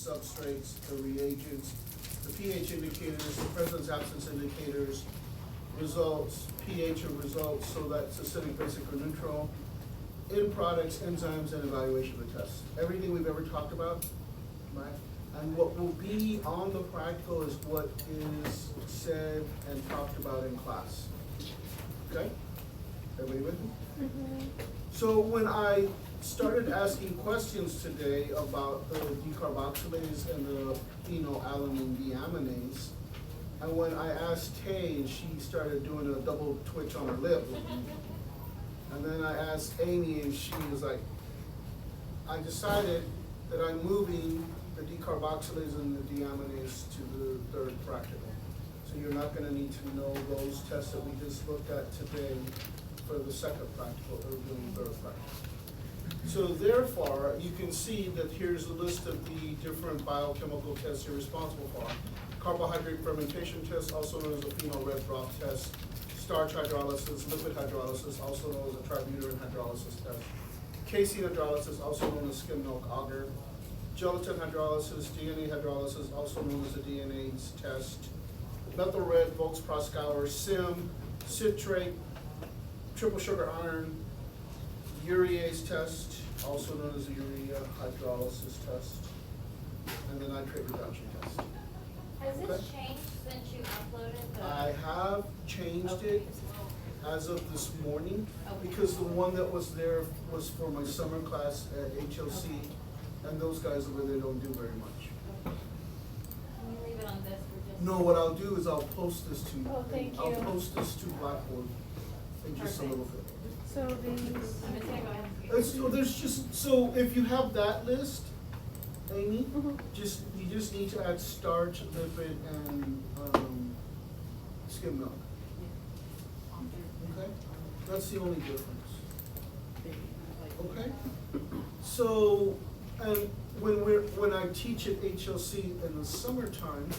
substrates, the reagents, the pH indicators, the presence absence indicators, results, pH of results, so that's acidic, basic, or neutral, end products, enzymes, and evaluation of the test. Everything we've ever talked about, right? And what will be on the practical is what is said and talked about in class. Okay? Everybody with me? So when I started asking questions today about the decarboxylase and the phenylalanine deaminase, and when I asked Tay, and she started doing a double twitch on her lip, and then I asked Amy, and she was like, I decided that I'm moving the decarboxylase and the deaminase to the third practical. So you're not gonna need to know those tests that we just looked at today for the second practical, or doing the third practical. So therefore, you can see that here's a list of the different biochemical tests you're responsible for. Carbohydrate fermentation test, also known as a phenol red broth test. Starch hydrolysis, lipid hydrolysis, also known as a tributylene hydrolysis test. Casein hydrolysis, also known as skim milk agar. Gelatin hydrolysis, DNA hydrolysis, also known as a DNA test. Methyl red, Volks-Proskauer, SIM, citrate, triple sugar iron, urease test, also known as the urea hydrolysis test, and the nitrate reduction test. Has this Okay. changed since you uploaded the? I have changed it as of this morning, because the one that was there was for my summer class at HLC, and those guys over there don't do very much. Can you leave it on this for just? No, what I'll do is I'll post this to, Oh, thank I'll you. post this to Blackboard in just a little bit. So these, I'm just gonna go ahead and. There's just, so if you have that list, Amy, Mhm. you just need to add starch, lipid, and, skim milk. Okay? That's the only difference. Okay? So, and when I teach at HLC in the summertime,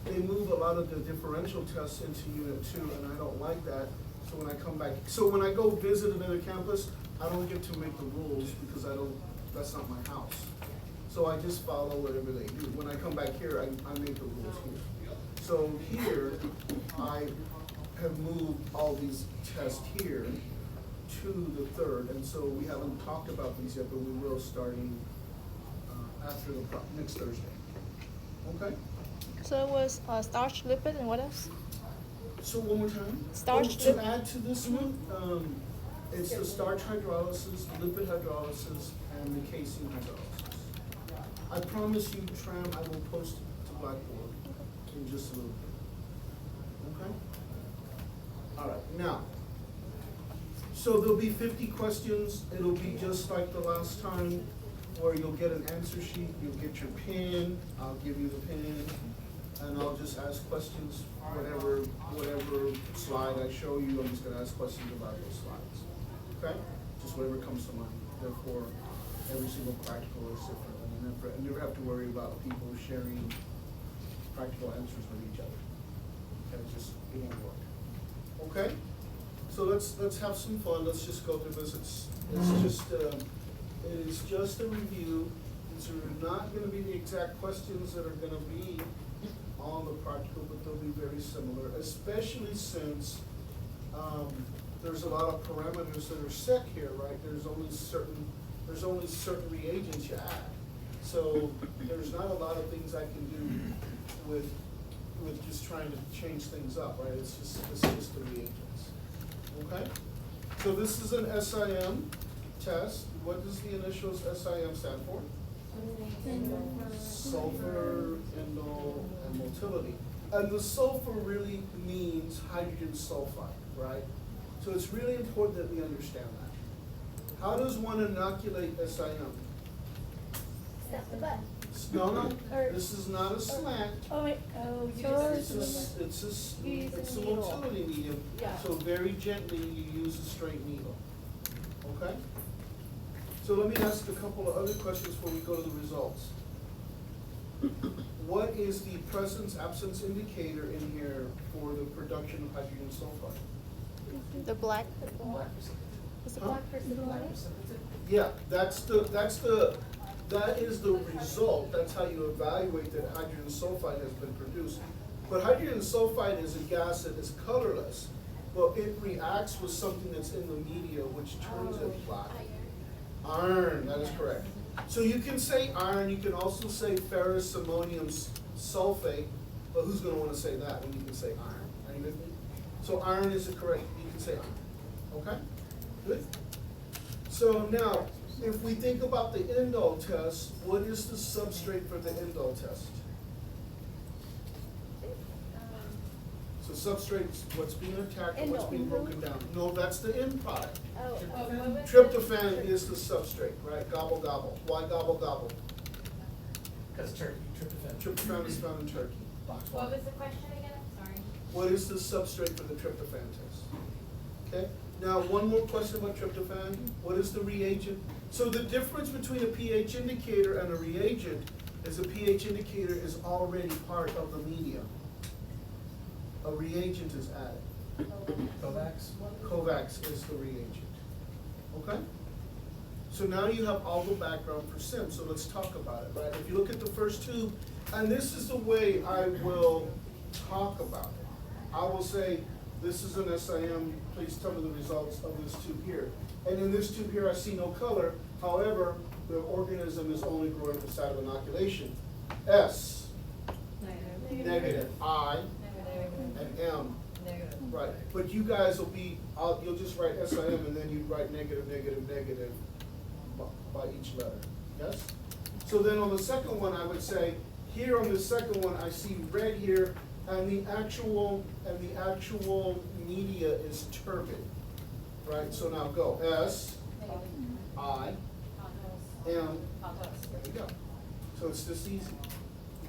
they move a lot of the differential tests into Unit 2, and I don't like that. So when I come back, so when I go visit another campus, I don't get to make the rules because that's not my house. So I just follow whatever they do. When I come back here, I make the rules here. So here, I have moved all these tests here to the third, and so we haven't talked about these yet, but we will starting after the next Thursday. Okay? so it was starch, lipid, and what else? So one more time. Starch, To lip- add to this one, it's the starch hydrolysis, lipid hydrolysis, and the casein hydrolysis. I promise you, Tram, I will post it to Blackboard in just a little bit. Okay? All right, now, so there'll be 50 questions. It'll be just like the last time, where you'll get an answer sheet, you'll get your pen, I'll give you the pen, and I'll just ask questions, whatever slide I show you, I'm just gonna ask questions about those slides. Okay? Just whatever comes to mind. Therefore, every single practical is different, and I never have to worry about people sharing practical answers with each other. Okay, it won't work. Okay? So let's have some fun, let's just go through this, it is just a review. These are not gonna be the exact questions that are gonna be on the practical, but they'll be very similar, especially since, there's a lot of parameters that are set here, right? There's only certain reagents you add. So there's not a lot of things I can do with just trying to change things up, right? It's just the reagents, okay? So this is an SIM test. What does the initials SIM stand for? Sulfur, indole, and motility. And the sulfur really means hydrogen sulfide, right? So it's really important that we understand that. How does one inoculate SIM? Step the butt. No, this is not a slant. Oh wait, oh, It's a motility medium, Yeah. so very gently you use a straight needle, okay? So let me ask a couple of other questions before we go to the results. What is the presence absence indicator in here for the production of hydrogen sulfide? the black. Is the Huh? black person the light? Yeah, that's the that is the result, that's how you evaluate that hydrogen sulfide has been produced. But hydrogen sulfide is a gas that is colorless, but it reacts with something that's in the media which turns it black. Iron, that is correct. So you can say iron, you can also say ferrous ammonium sulfate, but who's gonna wanna say that when you can say iron? Are you with me? So iron is the correct, you can say iron, okay? Good. So now, if we think about the indole test, what is the substrate for the indole test? So substrate is what's being attacked and what's being broken down. No, that's the end product. Oh, what was Tryptophan is the substrate, right? Gobble, gobble. Why gobble, gobble? Because turkey, tryptophan. Tryptophan is found in turkey. Box What one. was the question again? Sorry. What is the substrate for the tryptophan test? Okay, now one more question about tryptophan. What is the reagent? So the difference between a pH indicator and a reagent is a pH indicator is already part of the media. A reagent is added. Kovacs. Kovacs is the reagent. Okay? So now you have all the background for SIM, so let's talk about it, right? If you look at the first two, and this is the way I will talk about it. I will say, this is an SIM, please tell me the results of this tube here. And in this tube here, I see no color, however, the organism is only growing at the site of inoculation. S, negative, I, and M. Right, but you guys will be, you'll just write SIM and then you write negative, negative, negative by each letter, yes? So then on the second one, I would say, here on the second one, I see red here, and the actual media is turbid, right? So now go, S, I, M, there you go. So it's this easy,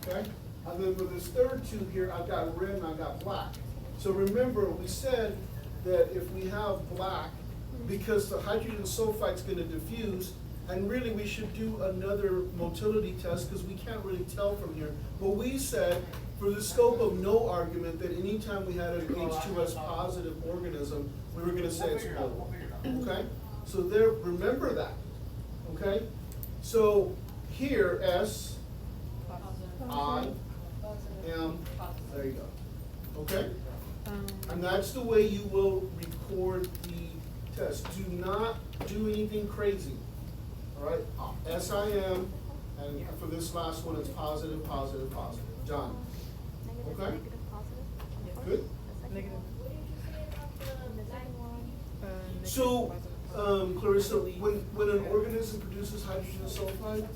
okay? And then for this third tube here, I've got red and I've got black. So remember, we said that if we have black, because the hydrogen sulfide's gonna diffuse, and really we should do another motility test because we can't really tell from here. But we said, for the scope of no argument, that anytime we had an H2S positive organism, we were gonna say it's mobile, okay? So there, remember that, okay? So here, S, I, M, there you go, okay? And that's the way you will record the test. Do not do anything crazy, all right? SIM, and for this last one, it's positive, positive, positive. John, okay? Good? So, Clarissa, when an organism produces hydrogen sulfide,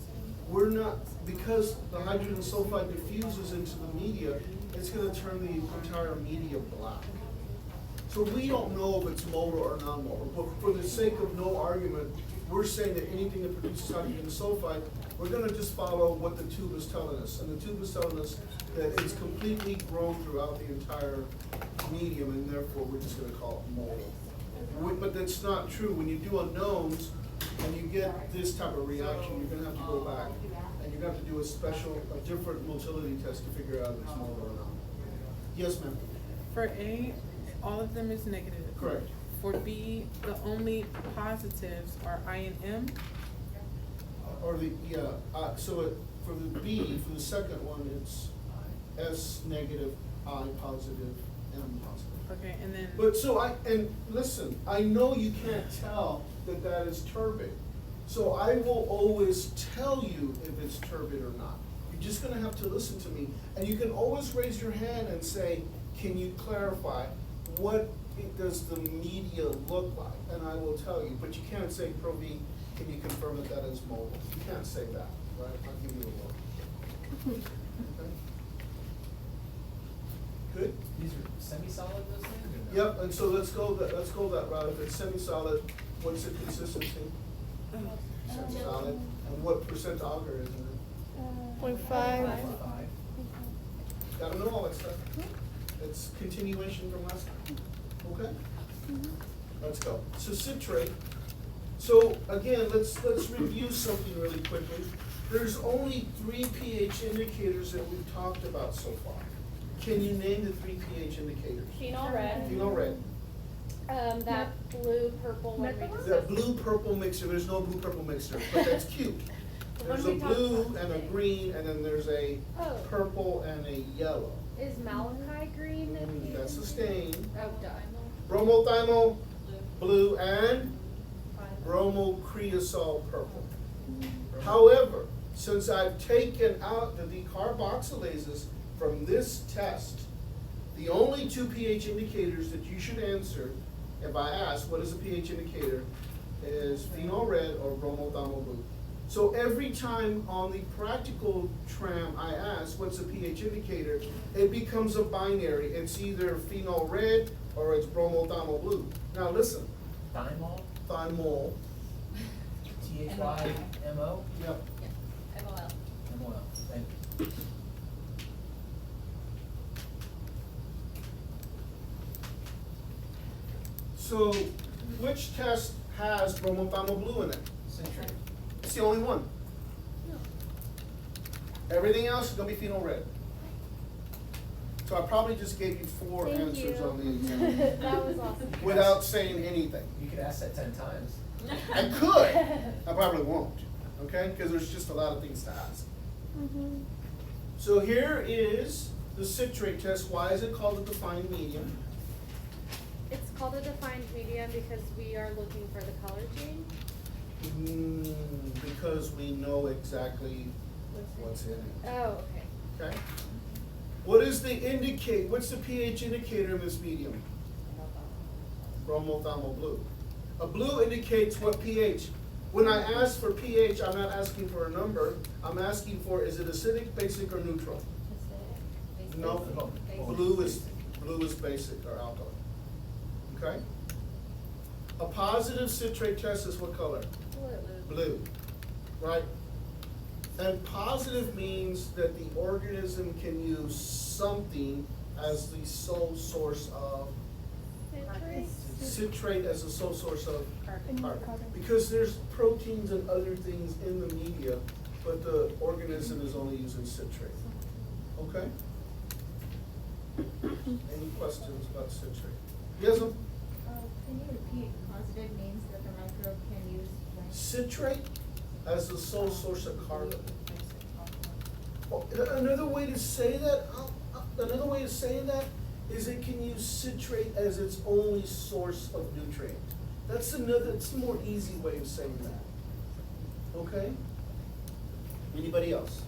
we're not, because the hydrogen sulfide diffuses into the media, it's gonna turn the entire media black. So we don't know if it's mobile or non-mobile, but for the sake of no argument, we're saying that anything that produces hydrogen sulfide, we're gonna just follow what the tube is telling us. And the tube is telling us that it's completely grown throughout the entire medium, and therefore we're just gonna call it mobile. But that's not true. When you do unknowns and you get this type of reaction, you're gonna have to go back and you're gonna have to do a different motility test to figure out if it's mobile or not. Yes, ma'am? For A, all of them is negative. Correct. For B, the only positives are I and M. Or the, yeah, for the B, for the second one, it's S negative, I positive, M positive. Okay, and then. But so and listen, I know you can't tell that that is turbid. So I will always tell you if it's turbid or not. You're just gonna have to listen to me. And you can always raise your hand and say, can you clarify what does the media look like? And I will tell you, but you can't say, Pro V, can you confirm that that is mobile? You can't say that, right? I'll give you a look. Okay. Good? These are semi-solid, those things? Yep, and so let's go that route. If it's semi-solid, what's the consistency? Semi-solid. And what percent agar is in it? 0.5. Five. Gotta know all that stuff. It's continuation from last time. Okay? Let's go. So citrate. So again, let's review something really quickly. There's only 3 pH indicators that we've talked about so far. Can you name the 3 pH indicators? Phenol red. Phenol red. That blue, purple one we That discussed. blue-purple mixture, there's no blue-purple mixture, but that's cute. one There's a we talked blue about and a today. green, and then there's a Oh. purple and a yellow. Is Malachi green? That's a stain. Oh, duh. Bromothymol blue and bromocreosol purple. However, since I've taken out the decarboxylases from this test, the only two pH indicators that you should answer, if I ask what is a pH indicator, is phenol red or bromothymol blue. So every time on the practical tram I ask what's a pH indicator, it becomes a binary. It's either phenol red or it's bromothymol blue. Now listen, Thymol, thymol, THYMO, yep, MOL. MOL, thank you. so which test has bromothymol blue in it? Citrate. It's the only one. Everything else is gonna be phenol red. So I probably just gave you four Thank answers you. on the exam That was awesome. without saying anything. You could ask that 10 times. I could, I probably won't, okay? Because there's just a lot of things to ask. So here is the citrate test. Why is it called a defined medium? It's called a defined medium because we are looking for the color change. Because we know exactly what's in it, Oh, okay. okay? What is what's the pH indicator in this medium? Bromothymol blue. A blue indicates what pH. When I ask for pH, I'm not asking for a number, I'm asking for, is it acidic, basic, or neutral? No, blue is basic or alkaline, okay? A positive citrate test is what color? Blue, right? And positive means that the organism can use something as the sole source of, citrate as the sole source of carbon. Because there's proteins and other things in the media, but the organism is only using citrate, okay? Any questions about citrate? Yes, ma'am? Can you repeat, positive means that the microbe can use like? Citrate as the sole source of carbon. Oh, another way to say that, another way of saying that is it can use citrate as its only source of nutrient. That's a more easy way of saying that. Okay? Anybody else?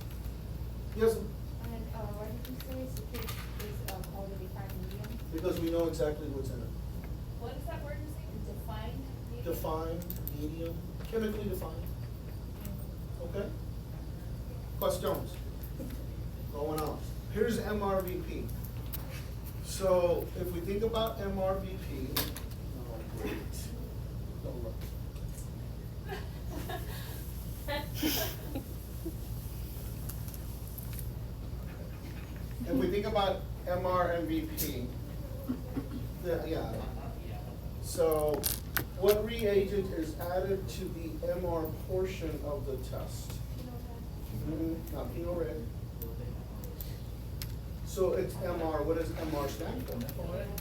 Yes, ma'am? And, why did you say citrate is, called a defined medium? Because we know exactly what's in it. What is that word you say? Defined? Defined, medium, chemically defined. Okay? Questions? Going on. Here's MRVP. So if we think about MRVP, oh great. Don't look. If we think about MRMVP, yeah. So what reagent is added to the MR portion of the test? Not phenol red. So it's MR, what does MR stand for?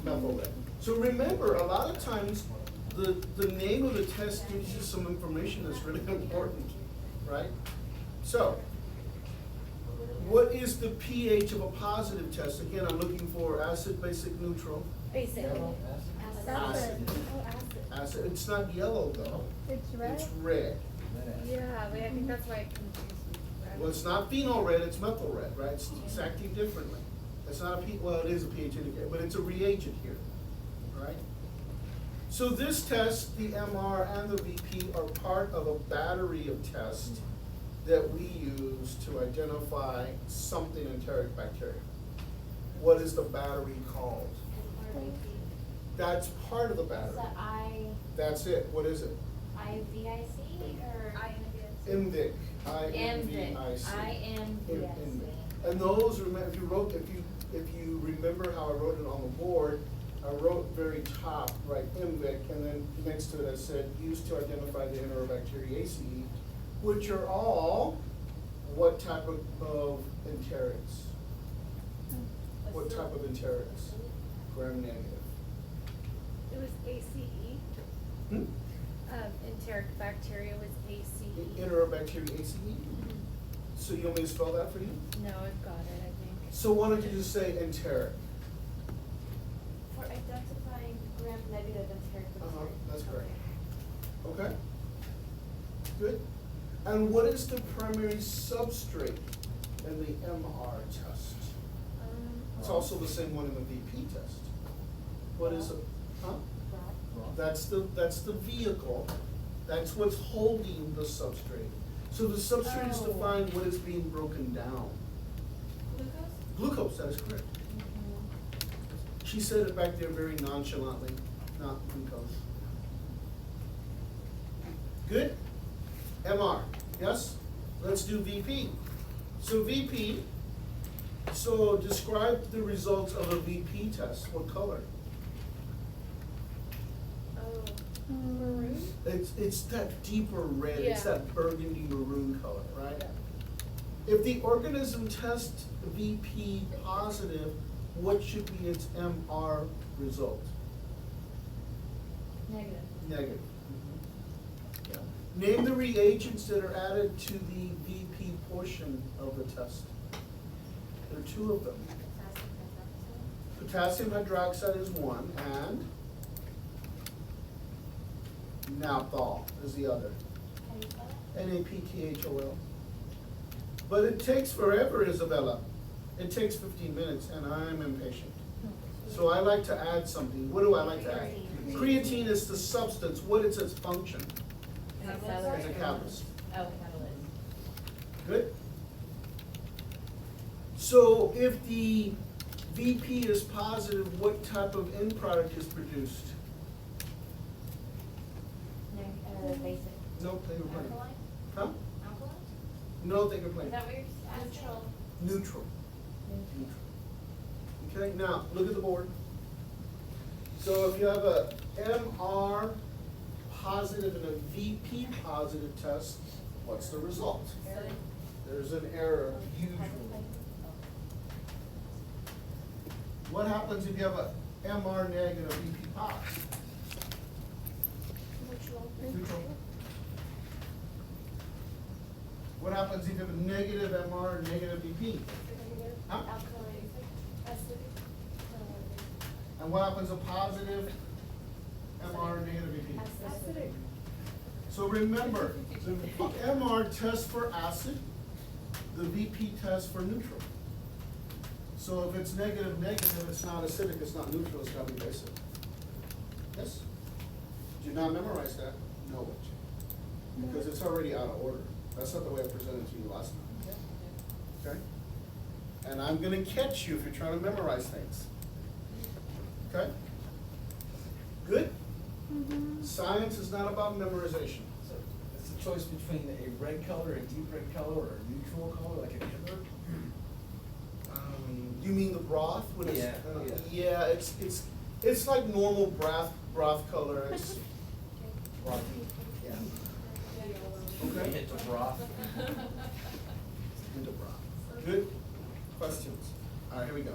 Methyl red. So remember, a lot of times, the name of the test gives you some information that's really important, right? So, what is the pH of a positive test? Again, I'm looking for acid, basic, neutral. Basic. Yellow, acid. Acid. Oh, acid. Acid, it's not yellow though, It's red? it's red. Lead acid. Yeah, I think that's why it confused me. Well, it's not phenol red, it's methyl red, right? It's acting differently. It's not well, it is a pH indicator, but it's a reagent here, right? So this test, the MR and the VP, are part of a battery of tests that we use to identify something enteric bacteria. What is the battery called? That's part of the battery. Is that That's it. What is it? IVIC or? INVIC. INVIC. INVIC. And those, remember, if you remember how I wrote it on the board, I wrote very top, right, INVIC, and then next to it I said, used to identify the Enterobacteriaceae, which are all what type of enterics? What type of enterics? Gram-negative. It was ACE. Hmm? Enteric bacteria was ACE. Enterobacteriaceae? So you want me to spell that for you? No, I've got it, I think. So why don't you just say enteric? For identifying gram-negative enteric Uh-huh, material. that's correct. Okay? Good. And what is the primary substrate in the MR test? It's also the same one in the VP test. What is it? Huh? That's the vehicle, that's what's holding the substrate. So the substrate is Oh. defined when it's being broken down. Glucose? Glucose, that is correct. She said it back there very nonchalantly, not glucose. Good? MR, yes? Let's do VP. So VP, so describe the results of a VP test. What color? Oh, maroon? It's that deeper red, it's Yeah. that burgundy maroon color, right? If the organism tests VP positive, what should be its MR result? Negative. Negative. Yeah. Name the reagents that are added to the VP portion of the test. There are two of them. Potassium hydroxide is one, and naphthol is the other. How do you spell it? NaPTHOL. But it takes forever, Isabella. It takes 15 minutes, and I'm impatient. So I like to add something. What do I like to add? Creatine is the substance. What is its function? As a catalyst. Oh, catalyst. Good? So if the VP is positive, what type of end product is produced? Basic. No, think of plain. Alkaline? Huh? Alkaline? No, think of Is plain. that what you're asking? Neutral. Okay, now, look at the board. So if you have a MR positive and a VP positive test, what's the result? There's an error, usually. What happens if you have a MR negative, VP positive? Neutral. What happens if you have a negative MR and negative VP? Huh? Alkaline. Acidic. And what happens a positive MR and negative VP? Acidic. So remember, the MR tests for acid, the VP tests for neutral. So if it's negative, negative, it's not acidic, it's not neutral, it's gotta be basic. Yes? Do not memorize that, know it. Because it's already out of order. That's not the way I presented to you last time. Okay? And I'm gonna catch you if you're trying to memorize things. Okay? Good? Science is not about memorization. So it's a choice between a red color, a deep red color, or a neutral color, like an amber? You mean the broth when it's? Yeah, Yeah, it's like normal broth color. It's, Broth. yeah. Okay. Hit the broth. Into broth. Good questions. All right, here we go.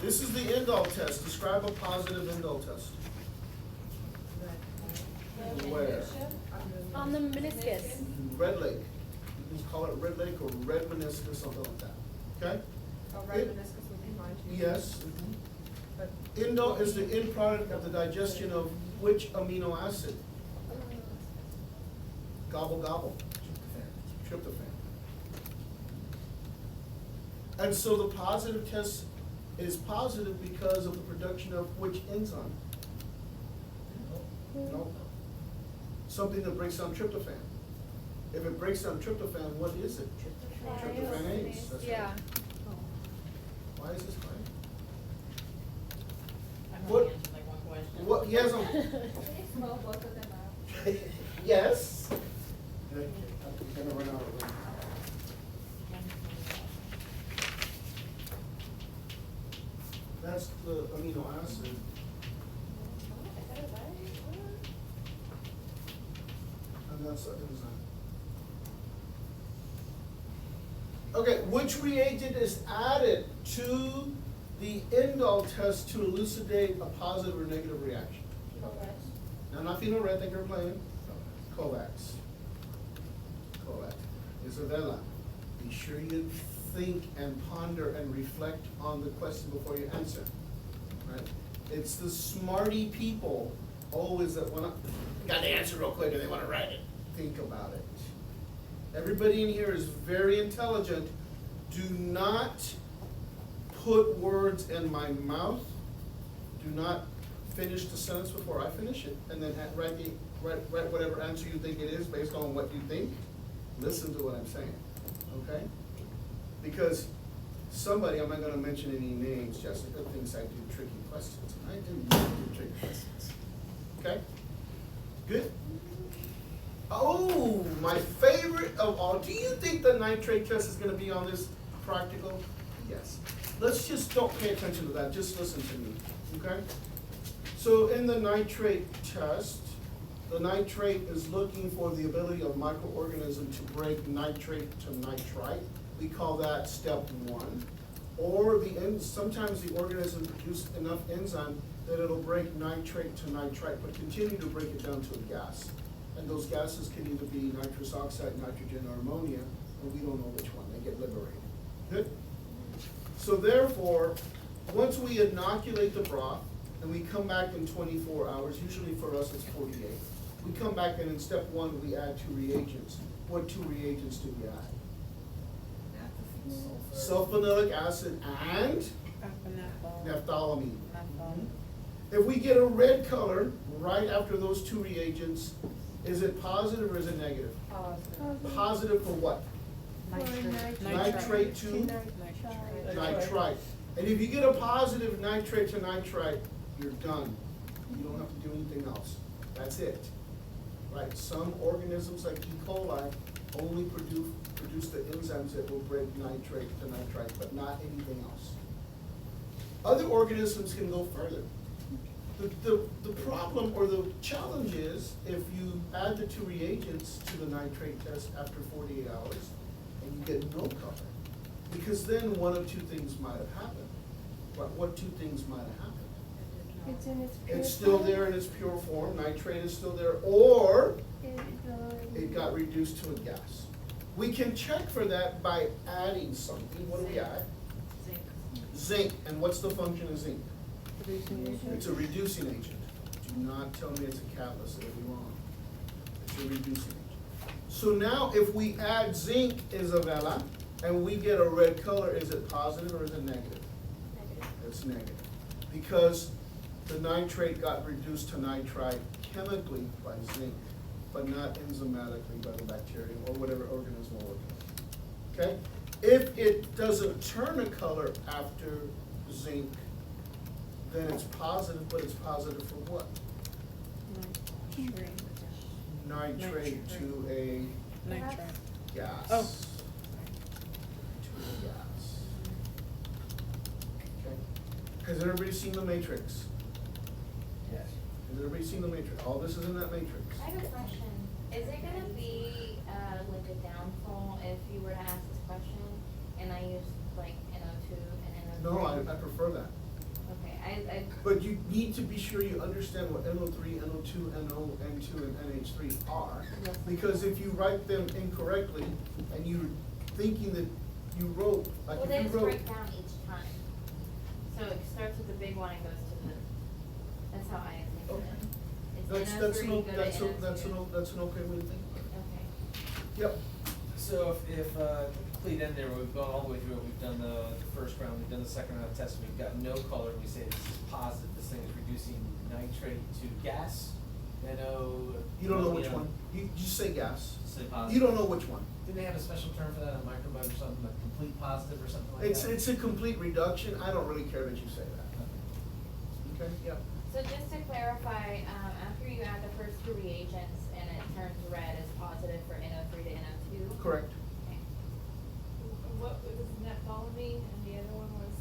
This is the indole test. Describe a positive indole test. Where? On the meniscus. Red Lake. You can call it Red Lake or red meniscus, something like that. Okay? Oh, red meniscus would be fine too. Yes. But Indole is the end product of the digestion of which amino acid? Gobble, gobble. Tryptophan. And so the positive test is positive because of the production of which enzyme? No. Something that breaks down tryptophan. If it breaks down tryptophan, what is it? Tryptophanase. That's Yeah. right. Why is this fine? I've What- only answered like one question. What, yes, Can you spell both of them out? yes. I'm gonna run out of room. That's the amino acid. And that's the enzyme. Okay, which reagent is added to the indole test to elucidate a positive or negative reaction? Now, not phenol red, think you're playing. Kovacs. Kovac. Isabella. be sure you think and ponder and reflect on the question before you answer, right? It's the smarty people always that wanna, got the answer real quick and they wanna write it. Think about it. Everybody in here is very intelligent. Do not put words in my mouth. Do not finish the sentence before I finish it, and then write whatever answer you think it is based on what you think. Listen to what I'm saying, okay? Because somebody, I'm not gonna mention any names, Jessica, thinks I do tricky questions. I do not do tricky questions, okay? Good? Oh, my favorite of all, do you think the nitrate test is gonna be on this practical? Yes. Let's just don't pay attention to that, just listen to me, okay? So in the nitrate test, the nitrate is looking for the ability of microorganism to break nitrate to nitrite. We call that step one. Or sometimes the organism produces enough enzyme that it'll break nitrate to nitrite, but continue to break it down to a gas. And those gases can either be nitrous oxide, nitrogen, or ammonia, and we don't know which one, they get liberated. Good? So therefore, once we inoculate the broth, and we come back in 24 hours, usually for us it's 48. We come back and in step one, we add 2 reagents. What 2 reagents do we add? Sulfonilic acid and naphthalene. If we get a red color right after those 2 reagents, is it positive or is it negative? Positive. Positive for what? Nitrate to nitrite. And if you get a positive nitrate to nitrite, you're done. You don't have to do anything else. That's it. Right? Some organisms like E. coli only produce the enzymes that will break nitrate to nitrite, but not anything else. Other organisms can go further. The problem or the challenge is if you add the 2 reagents to the nitrate test after 48 hours and you get no color, because then one of 2 things might have happened. But what 2 things might have happened? It's in its pure It's still form. there in its pure form, nitrate is still there, or It it got reduced to a gas. We can check for that by adding something. What do we add? Zinc. And what's the function of zinc? It's a reducing agent. Do not tell me it's a catalyst, it'll be wrong. It's a reducing agent. So now if we add zinc, Isabella, and we get a red color, is it positive or is it negative? Negative. It's negative. Because the nitrate got reduced to nitrite chemically by zinc, but not enzymatically by the bacterium or whatever organism we're working with. Okay? If it doesn't turn a color after zinc, then it's positive, but it's positive for what? Nitrate to a Nitrate. gas. Oh. To a gas. Okay? Has everybody seen the matrix? Yes. Has everybody seen the matrix? All this is in that matrix. I have a question. Is it gonna be, like a downfall if you were to ask this question and I used like NO2 and NO3? No, I prefer that. Okay, I. But you need to be sure you understand what NO3, NO2, NO, N2, and NH3 are. Yes. Because if you write them incorrectly and you're thinking that you wrote, like Well, if they you just wrote. break down each time. So it starts with the big one and goes to the, that's how I think of Okay. it. It's That's NO3, an, go to that's NO2. that's an okay way to think about Okay. it. Yep. So if the complete end there, we've gone all the way through it, we've done the first round, we've done the second round of testing, we've got no color, we say this is positive, this thing is reducing nitrate to gas, NO. You don't know which one. You just say gas. Say positive. You don't know which one. Didn't they have a special term for that, a microbiome or something, like complete positive or something like that? It's a complete reduction. I don't really care that you say that. Okay, yeah. So just to clarify, after you add the first 2 reagents and it turns red, it's positive for NO3 to NO2? Correct. Okay. What was naphthalene and the other one was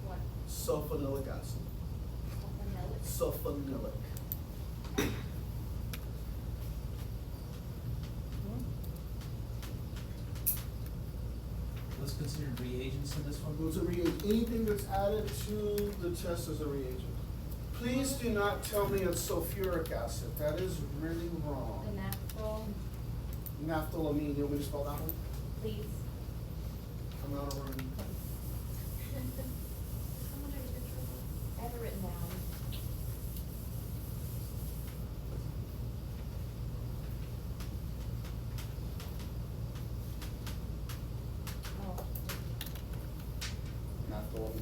what? Sulfonilic acid. Sulfonilic. Sulfonilic. What's considered reagents in this one? Those are reagents. Anything that's added to the test is a reagent. Please do not tell me it's sulfuric acid. That is really The wrong. naphthol, Naphthalamine, you want me to spell that one? please. I'm out of room. I have it written down. Oh. Naphthalene.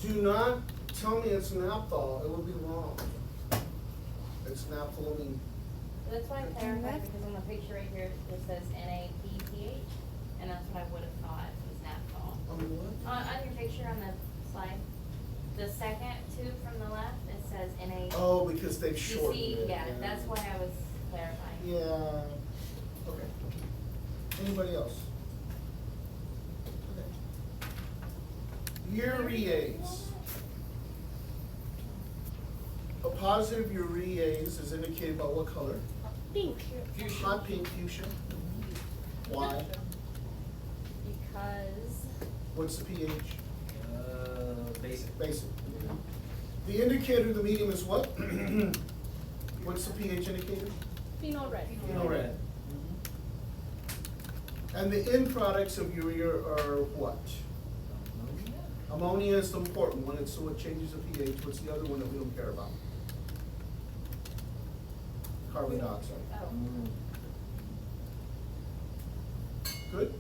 Do not tell me it's naphthol, it would be wrong. It's naphthalene. That's why I clarified, because on the picture right here, it says NAPPH, and that's what I would have thought was naphthol. On what? On your picture on the slide, the second tube from the left, it says NA. Oh, because they've You shortened see, it. yeah, that's why I was clarifying. Yeah, okay. Anybody else? Okay. Urease. A positive urease is indicated by what color? Pink. Hot pink fuchsia. Why? Because What's the pH? Basic. Basic. The indicator of the medium is what? What's the pH indicator? phenol red. Phenol red. And the end products of urea are what? Ammonia is the important one, it's what changes the pH. What's the other one that we don't care about? Carbon dioxide. Oh. Good?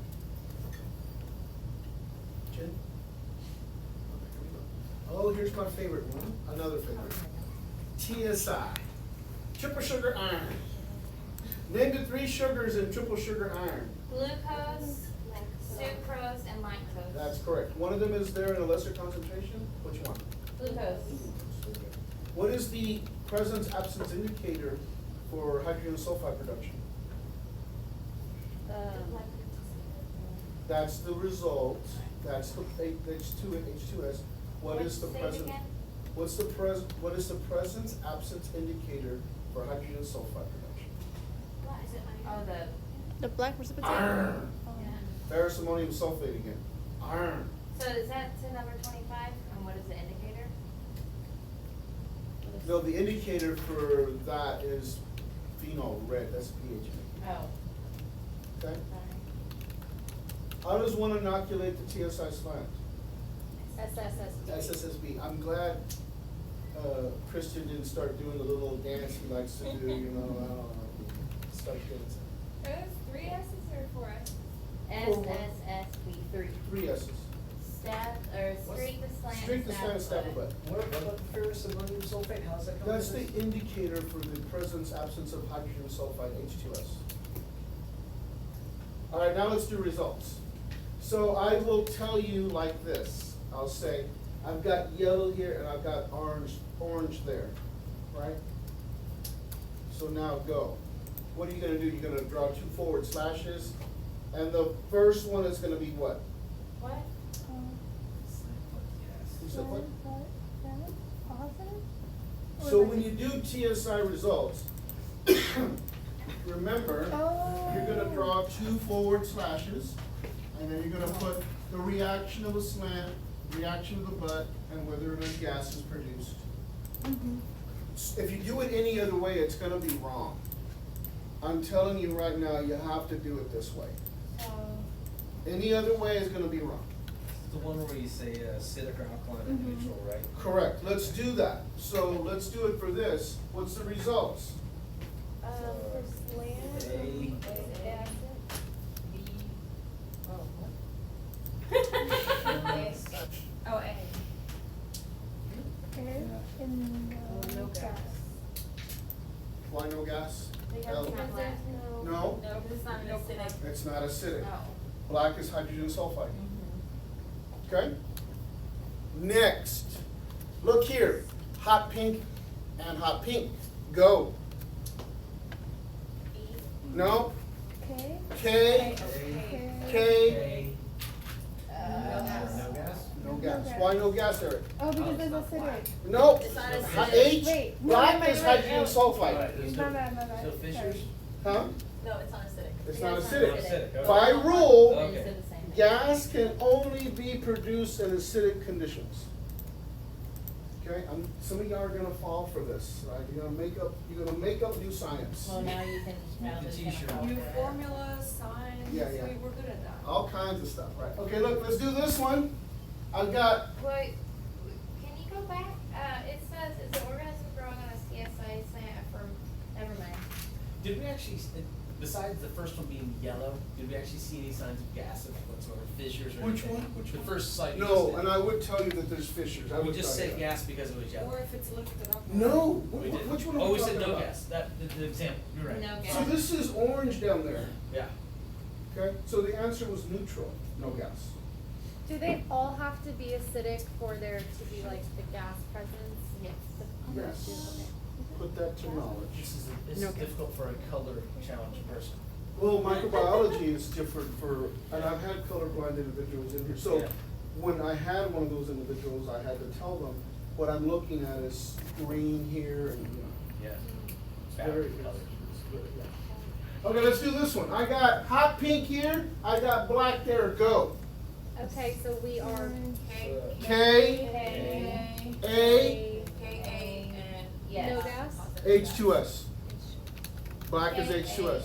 Jen? Oh, here's my favorite one, another favorite. TSI, triple sugar iron. Name the 3 sugars in triple sugar iron. Glucose, sucrose, and lactose. That's correct. One of them is there in a lesser concentration. Which one? Glucose. What is the presence-absence indicator for hydrogen sulfide production? That's the result. That's the H2S. What is the Say it present? again? What is the presence-absence indicator for hydrogen sulfide production? Oh, The black precipitate. Iron. yeah. Ferrous ammonium sulfate again. Iron. So is that to number 25, and what is the indicator? No, the indicator for that is phenol red. That's the pH indicator. Oh, Okay. sorry. How does one inoculate the TSI slant? SSSB. SSSB. I'm glad Christian didn't start doing the little dance he likes to do, you know, start dancing. Are those 3 S's or 4 S's? SSSB 3. 3 S's. Stab, or streak the slant. Streak the slant, stab the butt. What about the ferrous ammonium sulfate, how's that come? That's the indicator for the presence, absence of hydrogen sulfide, H2S. All right, now let's do results. So I will tell you like this. I'll say, I've got yellow here and I've got orange there, right? So now go. What are you gonna do? You're gonna draw 2 forward slashes, and the first one is gonna be what? What? Who said what? Positive? So when you do TSI results, remember, you're gonna draw 2 forward slashes, and then you're gonna put the reaction of a slant, reaction of the butt, and whether or not gas is produced. If you do it any other way, it's gonna be wrong. I'm telling you right now, you have to do it this way. So, Any other way is gonna be wrong. The one where you say acidic or alkaline or neutral, right? Correct, let's do that. So let's do it for this. What's the results? For slant. A. Oh, A. Air and No gas. Why no gas? They have L. to have black. No, No, because it's not an acidic. it's not acidic. No. Black is hydrogen sulfide. Mm-hmm. Okay? Next, look here, hot pink and hot pink. Go. E. No? K. K, K. K, No gas. No gas? no gas. Why no gas, Eric? Oh, because it's acidic. Nope. It's not acidic. Hi- H, Wait, no, black wait, is wait, hydrogen wait. sulfide. Right, there's My no, bad, my bad. no fissures? Sorry. Huh? No, it's not acidic. It's Yeah, not it's acidic. Acidic, okay. By rule, They said the same thing. gas can only be produced in acidic conditions. Okay, some of y'all are gonna fall for this, right? You're gonna make up new science. Well, now you can, now The there's gonna t-shirt. fall New for it. formulas, signs, Yeah, yeah. we're good at that. All kinds of stuff, right? Okay, look, let's do this one. I've got, Wait, can you go back? It says, is the organism growing on a CSI slant from, never mind. Did we actually, besides the first one being yellow, did we actually see any signs of gas of whatsoever, fissures or Which anything? one? The first site. you no, just and did. I would tell you that there's fissures. I We would just tell you said that. gas because it was yellow. Or if it's lifted up. No, We did. which one are Oh, we we said talking no about? gas, the example, you're right. No gas. So this is orange down there, Yeah. okay? So the answer was neutral, no gas. Do they all have to be acidic for there to be like the gas presence? Yes. The Yes. first two, okay. Put that to knowledge. This is Okay. difficult for a color challenged person. Well, microbiology is different for, and I've had colorblind individuals in here. So Yeah. when I had one of those individuals, I had to tell them, what I'm looking at is green here and, you know. Yeah. It's Bad very, color. it's good, yeah. Okay, let's do this one. I got hot pink here, I got black there, go. Okay, so we are K, K, A, and, yes. no gas? H2S. Black is H2S.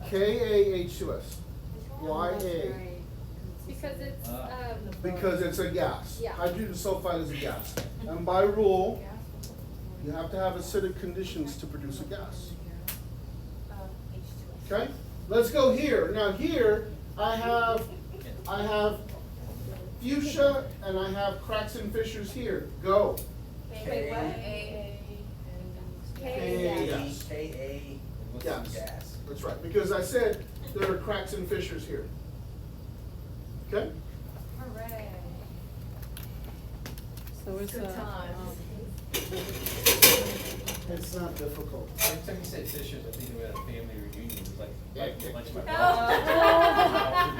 K-A-H2S. Y-A. Because it's, Because it's a gas. Yeah. Hydrogen sulfide is a gas. And by rule, you have to have acidic conditions to produce a gas. Okay? Let's go here. Now here, I have fuchsia and I have cracks and fissures here. Go. Wait, what? K, yes. K-A, what's Yes. the gas? That's right, because I said there are cracks and fissures here. Okay? Hooray. So it's Good a, times. It's not difficult. Every time you say fishers, I think about a family reunion, it's like a bunch of my.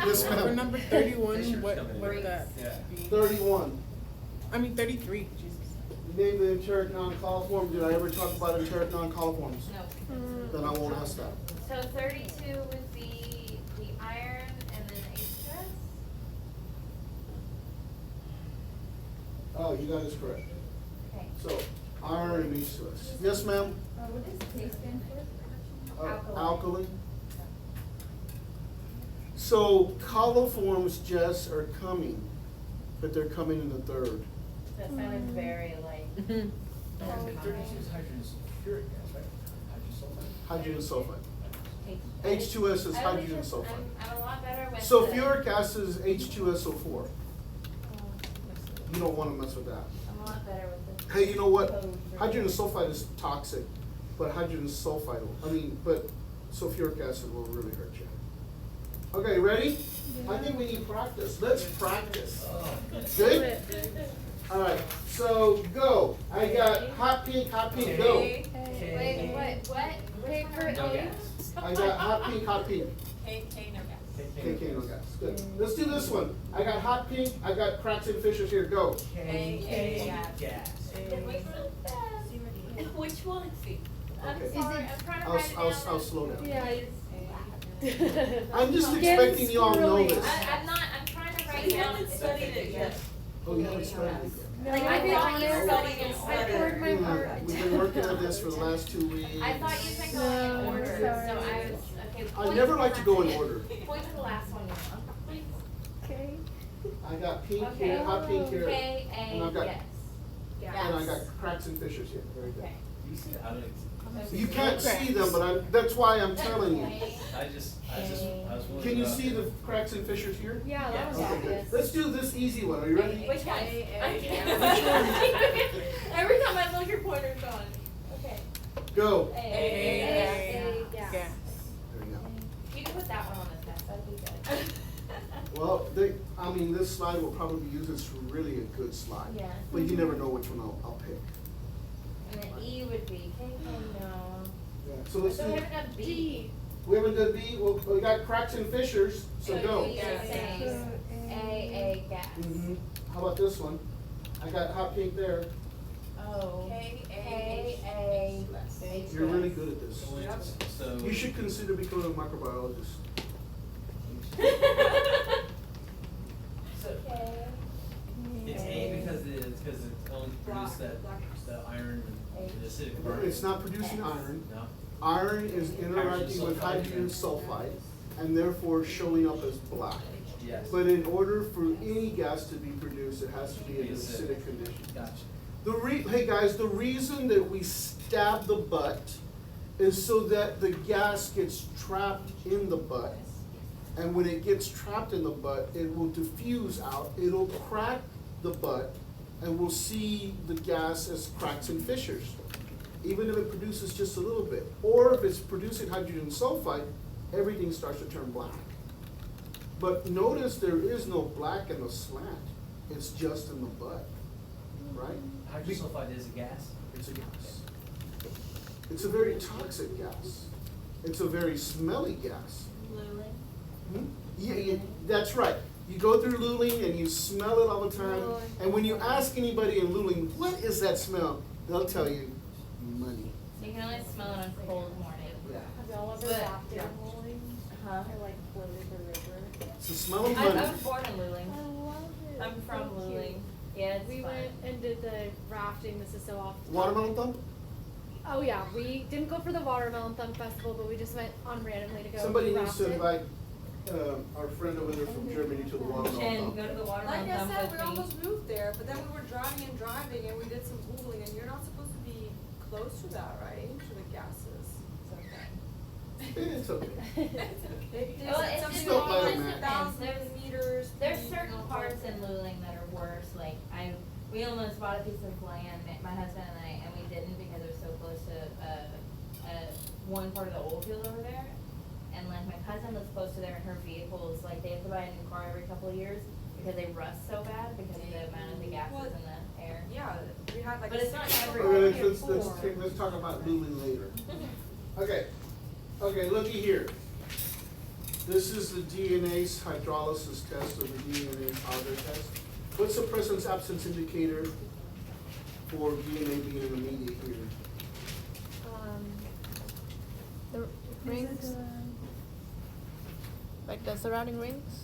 Yes, for ma'am. number 31, Fishers what coming in. would that Yeah. be? 31. I mean 33, Jesus. Name the enteric non-coliform. Did I ever talk about enteric non-coliforms? No. Then I won't ask that. So 32 would be the iron and then H2S? Oh, you got this correct. Okay. So, iron and H2S. Yes, ma'am? What does K stand for? Alkali. So, coliforms, Jess, are coming, but they're coming in the third. That sounded very like. Mhm. 32 is hydrogen sulfuric gas, right? Hydrogen sulfide. Hydrogen sulfide. H2S is I always hydrogen just- sulfide. I'm a lot better with. Sulfuric acid is H2SO4. Oh, You don't wanna mess with that. I'm a lot better with this. Hey, you know what? Code for- Hydrogen sulfide is toxic, but hydrogen sulfide, but sulfuric acid will really hurt you. Okay, ready? I think we need practice. Let's practice. Oh, Good? Alright, so go. I got hot pink, go. Wait, what? Wait for No A? gas. I got hot pink, K, no gas. KK, no gas. Good. Let's do this one. I got hot pink, I got cracks and fissures here, go. K, gas. Which one? I'm Okay. sorry, I'm trying to I'll, write it down. I'll slow down. Yeah. I'm just Get expecting you all to know squirrely. this. I'm not, I'm trying to write We down. haven't studied it yet. Oh, you haven't studied it No, Like, I I did thought you honors. studied it. I poured my yet. heart. We've been working on this for the last 2 weeks. I thought you said going in No, order, so sorry. I was, okay. I point never to like the to go in last- order. Point to the last one, please. Okay. I got pink Okay. here, hot pink here, K, and I've A, got- yes. and I got cracks and fissures here. Very good. Okay. You see that? I don't, You can't see them, but that's why I'm telling you. I was willing Can you to- see the cracks and fissures here? Yeah, that was Okay, good. obvious. Let's do this easy one. Are you ready? Which one? I Which can't. Every time I look, your pointer's gone. Okay. Go. A, Yeah. Gas. There you go. You can put that one on the test, that'd be good. Well, this slide will probably be used. It's really a good slide. Yeah. But you never know which one I'll pick. And then E would be K, no. Yeah. So let's So do, we haven't done B. we haven't done B. Well, we got cracks and fissures, so go. B is same. A, gas. Mhm. How about this one? I got hot pink there. Oh. K, K, A, A. H. You're really good at this. So. You should consider becoming a microbiologist. So, K. it's A because it's only iron and the acidic burn. It's not producing iron. No? Iron is interacting with hydrogen sulfide and therefore showing up as black. Yes. But in order for any gas to be produced, it has to be in an acidic condition. Gotcha. Hey guys, the reason that we stab the butt is so that the gas gets trapped in the butt. And when it gets trapped in the butt, it will diffuse out, it'll crack the butt, and we'll see the gas as cracks and fissures, even if it produces just a little bit. Or if it's producing hydrogen sulfide, everything starts to turn black. But notice there is no black in the slant, it's just in the butt, right? Hydrogen sulfide is a gas? It's a gas. It's a very toxic gas. It's a very smelly gas. Luling. Hmm? Yeah, that's right. You go through Luling and you smell it all the time. And when you ask anybody in Luling, what is that smell? They'll tell you, money. So you can only smell it on cold morning. Yeah. Have y'all ever But- walked in yeah. Luling? Huh? Or like floated the river? It's the smell of I money. was born in Luling. I love it. I'm It's from so cute. Luling. Yeah, it's We fun. went and did the rafting, this is so off. the Watermelon topic. thumb? Oh yeah, we didn't go for the Watermelon Thumb Festival, but we just went on randomly to go. Somebody We needs to rafted. invite, our friend over there from Germany to the watermelon Jen, thumb. go to the water Like I thumb said, with we me. almost moved there, but then we were driving and we did some Googling, and you're not supposed to be close to that, right? To the gases. It's okay. Well, it's Something just Don't let like them at. 1,000 meters. There's feet, certain and all parts that. in Luling that are worse, like we almost bought a piece of land, my husband and I, and we didn't because it was so close to, one part of the oil field over there. And like my cousin lives close to there and her vehicles, like they have to buy a new car every couple of years because they rust so bad because of the amount of the gases Well, in the air. Yeah, we had like. But a it's not six- every- Okay, let's, four. let's talk about Luling later. Okay, looky here. This is the DNase hydrolysis test or the DNase agar test. What's the presence absence indicator for DNA being intermediate here? The rings, like the surrounding rings?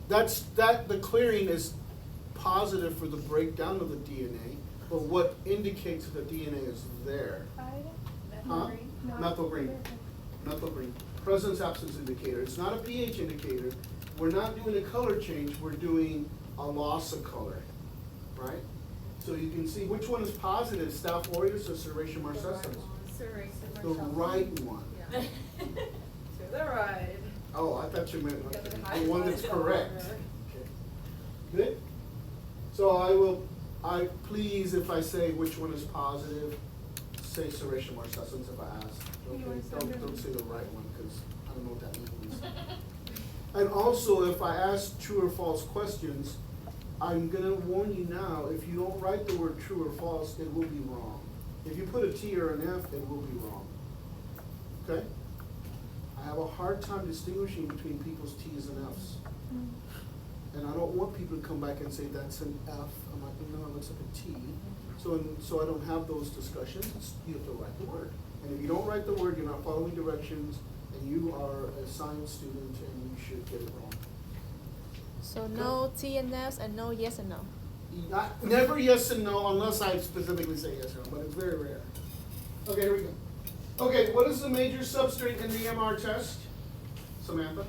The clearing is positive for the breakdown of the DNA, but what indicates that the DNA is there? Huh? Methyl green. Methyl green. Presence absence indicator. It's not a pH indicator. We're not doing a color change, we're doing a loss of color, right? So you can see which one is positive, Staph aureus or Serratia marcescens? Sorry, The right one. To the right. Oh, I thought you meant Got the the high one that's cholesterol correct. there. Okay. Good? So please, if I say which one is positive, say Serratia marcescens if I ask. Okay, don't say the right one, because I don't know what that means. And also, if I ask true or false questions, I'm gonna warn you now, if you don't write the word true or false, it will be wrong. If you put a T or an F, it will be wrong. Okay? I have a hard time distinguishing between people's T's and F's. And I don't want people to come back and say, that's an F. I'm like, no, it looks like a T. So I don't have those discussions. You have to write the word. And if you don't write the word, you're not following directions, and you are a science student, and you should get it wrong. So no T and F's and no yes and no. Never yes and no unless I specifically say yes or no, but it's very rare. Okay, here we go. Okay, what is the major substrate in the MR test? Samantha?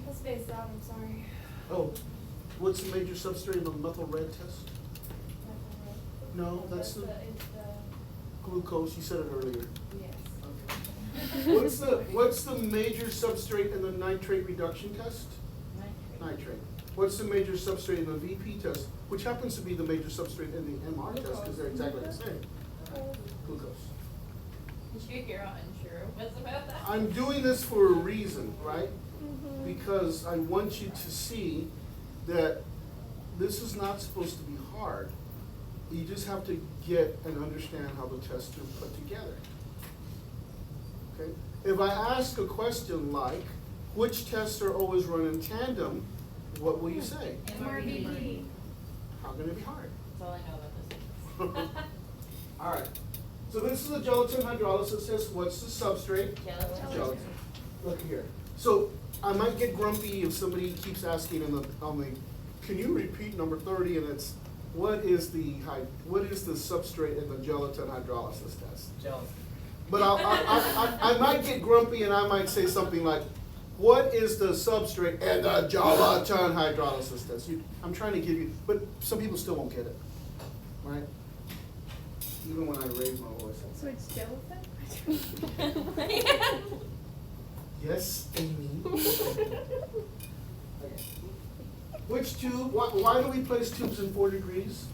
Let's face out, I'm sorry. Oh, what's the major substrate in the methyl red test? No, that's the glucose, you said it earlier. Yes. Okay. What's the major substrate in the nitrate reduction test? Nitrate. What's the major substrate in the VP test, which happens to be the major substrate in the MR test, because they're exactly the same? Glucose. You're unsure. What's about that? I'm doing this for a reason, right? Because I want you to see that this is not supposed to be hard. You just have to get and understand how the tests are put together. Okay? If I ask a question like, which tests are always run in tandem, what will you say? MRBP. How can it be hard? That's all I know about this. All right. So this is a gelatin hydrolysis test. What's the substrate? Gelatin. Look here. So I might get grumpy if somebody keeps asking on the, can you repeat number 30? And what is the substrate in the gelatin hydrolysis test? Gelatin. But I might get grumpy and I might say something like, what is the substrate in the gelatin hydrolysis test? I'm trying to give you, but some people still won't get it, right? Even when I raise my voice. So it's gelatin? Yes, Amy. Okay. Which tube, why do we place tubes in 4 degrees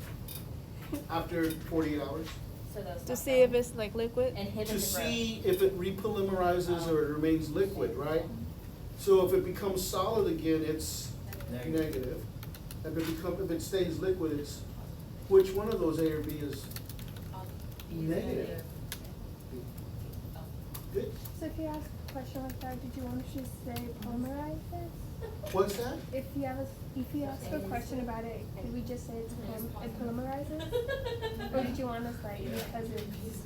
after 48 hours? So those. To see if it's like liquid. Inhibit To the growth. see if it repolymerizes or it remains liquid, right? So if it becomes solid again, it's negative. If it stays liquid, it's, which one of those, A or B, is negative? Good. So if you ask a question like that, did you want to just say polymerizes? What's that? If you ask a question about it, could we just say it polymerizes? Or did you want us like because it's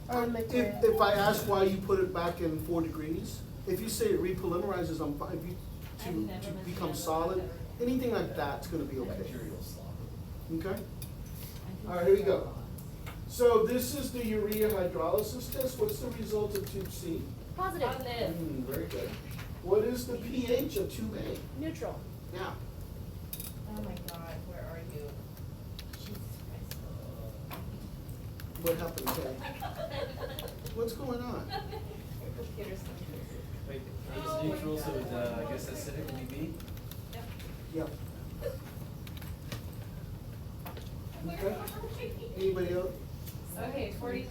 or liquid? If I ask why you put it back in 4 degrees, if you say it repolymerizes, I'm fine. If you, to become solid, anything like that's gonna be okay. Okay? All right, here we go. So this is the urea hydrolysis test. What's the result of tube C? Positive. Very good. What is the pH of tube A? Neutral. Now, Oh my God, where are you? Jesus Christ. what happened, Kay? What's going on? Computer's Wait, A is neutral, so it, I guess acidic would be B? Yep. Okay. Anybody else? Okay, 42.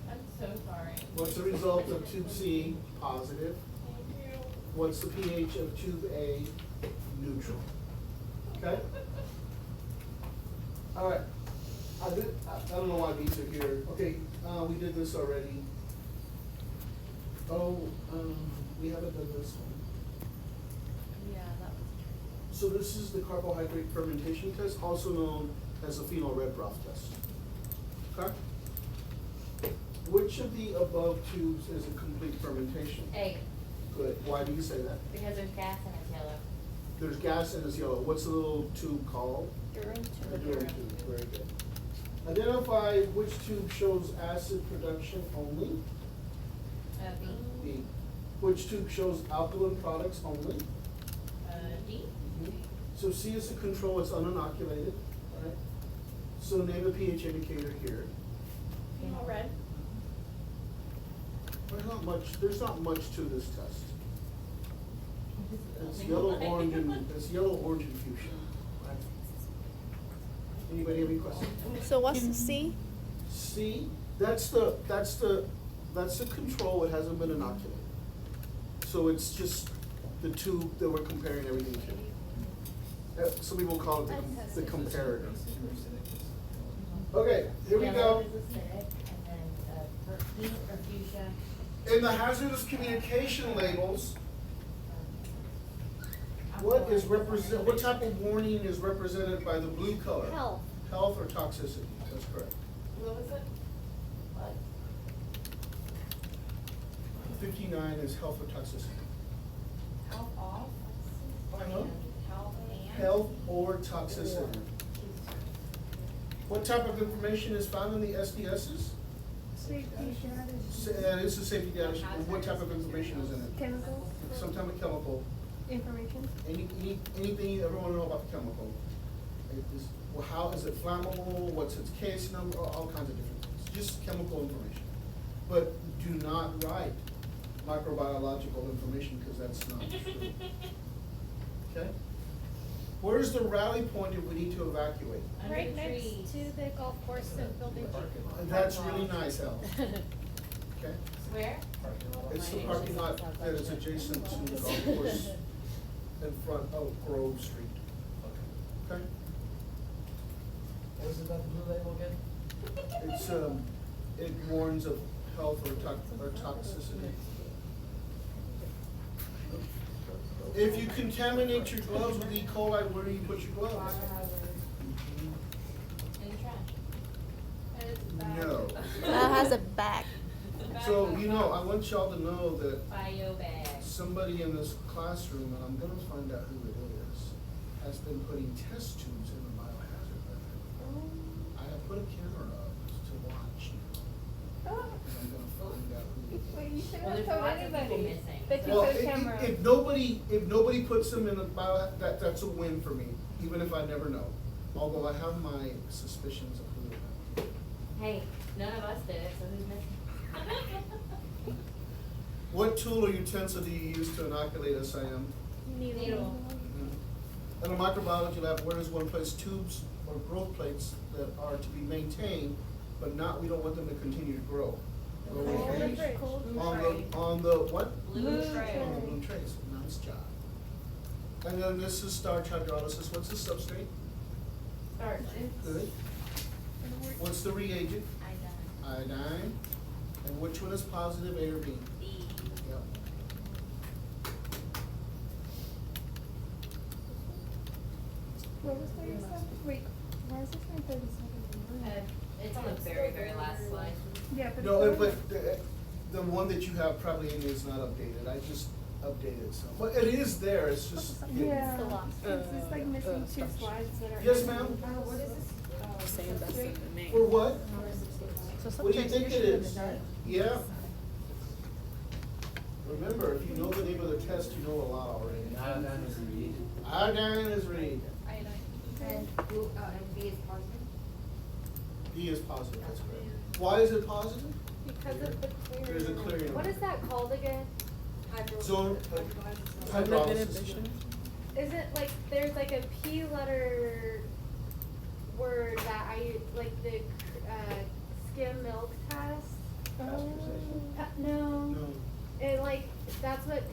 I'm so sorry. What's the result of tube C? Positive. Thank you. What's the pH of tube A? Neutral. Okay? All right. I don't know why these are here. Okay, we did this already. Oh, we haven't done this one. Yeah, that was. So this is the carbohydrate fermentation test, also known as the phenol red broth test. Okay? Which of the above tubes is a complete fermentation? A, Good. Why do you say that? because there's gas and it's yellow. There's gas and it's yellow. What's the little tube called? Durum The tube. durum tube. Very good. Identify which tube shows acid production only. B, B. Which tube shows alkaline products only? D, So C is the control, it's uninoculated, right? So name a pH indicator here. Phenol red. There's not much to this test. It's yellow, orange, and fuchsia. Right? Anybody have any questions? So what's the C? C, that's the control, it hasn't been inoculated. So it's just the tube that we're comparing everything to. Some people call it the comparator. Okay, here we yellow go. is acidic, and then, pink or fuchsia. In the hazardous communication labels, what type of warning is represented by the blue color? Health. Health or toxicity, that's correct. What was it? What? 59 is health or toxicity. Health off? Uh-huh. Health and? Health or toxicity. What type of information is found in the SDSs? Safety It's a safety data sheet. What type of information is in it? chemicals, Some type of chemical. information. Anything you ever want to know about the chemical? Well, how is it flammable? What's its case number? All kinds of different things. Just chemical information. But do not write microbiological information because that's not true. Okay? Where's the rally point if we need to evacuate? Under Right the next trees. to the golf course and building. And that's really nice, Al. Okay? Where? It's the parking lot that is adjacent to the golf course in front of Grove Street. Okay? What was it about the blue label again? It's, it warns of health or toxicity. If you contaminate your gloves with E. coli, where do you put your gloves? Fire hazard. In the trash. No. That has a bag. So, I want y'all to know that Bio bag. somebody in this classroom, and I'm gonna find out who it is, has been putting test tubes in the biohazard method. I have put a camera up to watch, Oh. and I'm gonna find out who. Wait, you should Well, have there's told lots of people anybody missing, that you Well, put a camera. if nobody puts them in a bio, that's a win for me, even if I never know. Although I have my suspicions of who it is. Hey, none of us did it, so who's missing? What tool or utensil do you use to inoculate SIM? Needle. In a microbiology lab, where does one place tubes or growth plates that are to be maintained, but not, we don't want them to continue to grow? Cold fridge. On the what? Blue tray. On the blue trays, nice job. And then this is starch hydrolysis, what's the substrate? Starch. Good. What's the reagent? Iodine. Iodine. And which one is positive, A or B? B. Yep. What was 37? Wait, why is this my 37? It's on the very, very last slide. Yeah, but. No, it's but the one that you have probably in is not updated, I just updated some. Well, it is there, it's just. Yeah, the last. it's just like missing two slides that are. Yes, ma'am? What is this? Same, that's the name. For what? So What do you think it transmission is? done. Yeah. Remember, if you know the name of the test, you know a lot already. Iodine is the reagent. Iodine is reagent. And blue, and B is positive? B is positive, that's correct. Why is it positive? Because of the clearing. There's a clearing. What is that called again? Zone, Limit hydrolysis. inhibition. Isn't like, there's like a P letter word that I, like the, skim milk test? Pasteurization. No, No. it like, that's what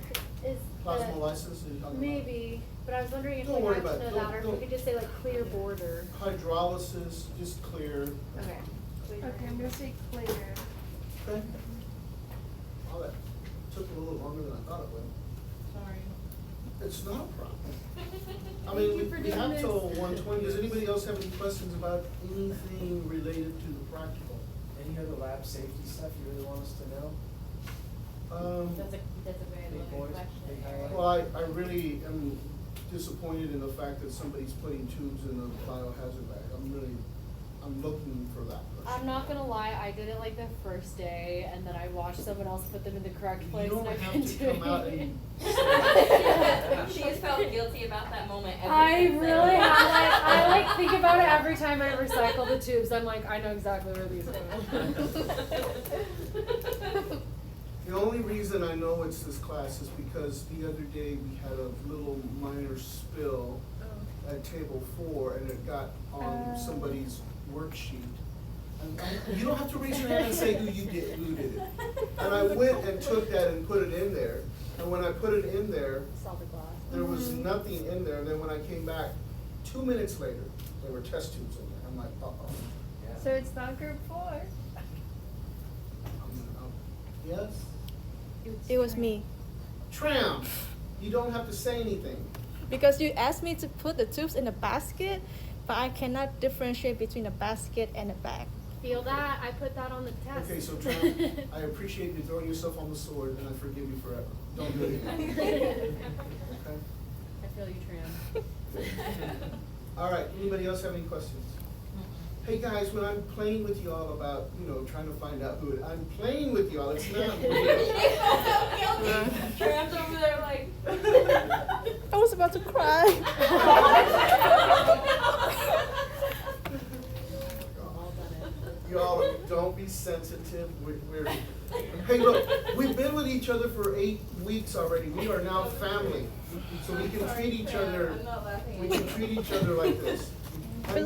is the. Plasmolysis, are you talking about? Maybe, but I was wondering if Don't we worry had to about know it. that, or if Don't- we could just say like clear border. Hydrolysis, just clear. Okay. Okay, I'm gonna say clear. Okay. Wow, that took a little longer than I thought it would. Sorry. It's not a problem. I Thank mean, you for we doing have this. till 1:20. Does anybody else have any questions about anything related to the practical? Any other lab safety stuff you really want us to know? That's a very Big loaded boys, question. big highlight. Well, I really am disappointed in the fact that somebody's putting tubes in a biohazard bag. I'm looking for that person. I'm not gonna lie, I did it like the first day, and then I watched someone else put them in the correct place, You and don't I have couldn't to do come out it. and She has felt guilty about that moment every I single day. really have, like, I like think about it every time I recycle the tubes, I'm like, I know exactly where these go. The only reason I know it's this class is because the other day we had a little minor spill at table 4 and it got on somebody's worksheet. And you don't have to raise your hand and say who did it. And I went and took that and put it in there. And when I put it in there, Saw the glass. there was nothing in there. And then when I came back 2 minutes later, there were test tubes in there. I'm like, uh-oh. Yeah. So it's not group 4. Yes? It was me. Tram, you don't have to say anything. Because you asked me to put the tubes in a basket, but I cannot differentiate between a basket and a bag. Feel that? I put that on the test. Okay, so Tram, I appreciate you throwing yourself on the sword and I forgive you forever. Don't do it again. Okay? I feel you, Tram. All right, anybody else have any questions? Hey guys, when I'm playing with y'all about, trying to find out who I'm playing with y'all, it's not real. Tram's over there like. I was about to cry. Y'all, don't be sensitive. Hey, look, we've been with each other for 8 weeks already. We are now family. So we can treat each other, I'm not laughing. we can treat each other like this. It's okay.